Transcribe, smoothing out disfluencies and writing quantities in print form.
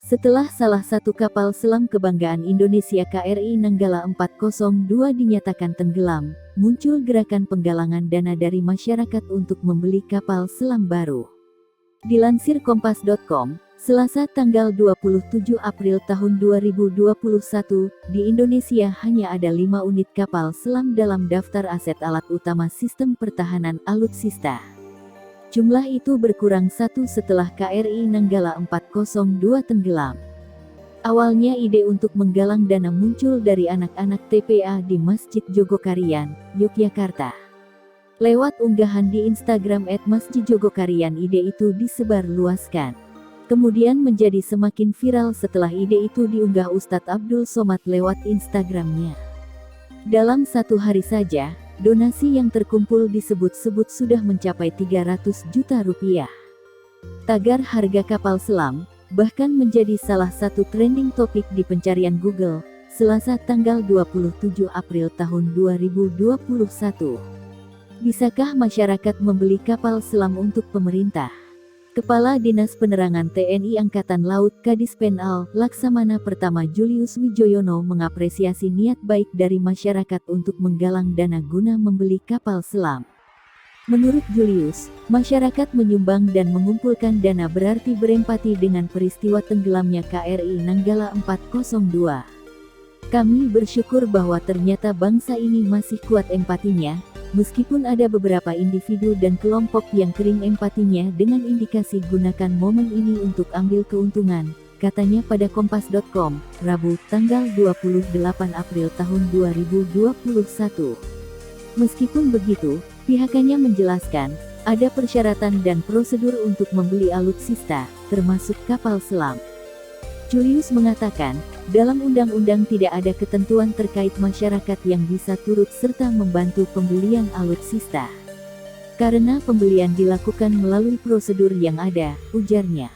Setelah salah satu kapal selam kebanggaan Indonesia KRI Nanggala 402 dinyatakan tenggelam, muncul gerakan penggalangan dana dari masyarakat untuk membeli kapal selam baru. Dilansir Kompas.com, Selasa tanggal 27 April tahun 2021, di Indonesia hanya ada 5 unit kapal selam dalam daftar aset alat utama sistem pertahanan alutsista. Jumlah itu berkurang satu setelah KRI Nanggala 402 tenggelam. Awalnya ide untuk menggalang dana muncul dari anak-anak TPA di Masjid Jogokarian, Yogyakarta. Lewat unggahan di Instagram @masjidjogokarian ide itu disebarluaskan. Kemudian menjadi semakin viral setelah ide itu diunggah Ustadz Abdul Somad lewat Instagramnya. Dalam satu hari saja, donasi yang terkumpul disebut-sebut sudah mencapai 300 juta rupiah. Tagar harga kapal selam bahkan menjadi salah satu trending topik di pencarian Google, Selasa tanggal 27 April tahun 2021. Bisakah masyarakat membeli kapal selam untuk pemerintah? Kepala Dinas Penerangan TNI Angkatan Laut Kadis Penal, Laksamana Pertama Julius Wijoyono mengapresiasi niat baik dari masyarakat untuk menggalang dana guna membeli kapal selam. Menurut Julius, masyarakat menyumbang dan mengumpulkan dana berarti berempati dengan peristiwa tenggelamnya KRI Nanggala 402. Kami bersyukur bahwa ternyata bangsa ini masih kuat empatinya, meskipun ada beberapa individu dan kelompok yang kering empatinya dengan indikasi gunakan momen ini untuk ambil keuntungan, katanya pada Kompas.com, Rabu, tanggal 28 April tahun 2021. Meskipun begitu, pihaknya menjelaskan, ada persyaratan dan prosedur untuk membeli alutsista, termasuk kapal selam. Julius mengatakan, dalam undang-undang tidak ada ketentuan terkait masyarakat yang bisa turut serta membantu pembelian alutsista. Karena pembelian dilakukan melalui prosedur yang ada, ujarnya.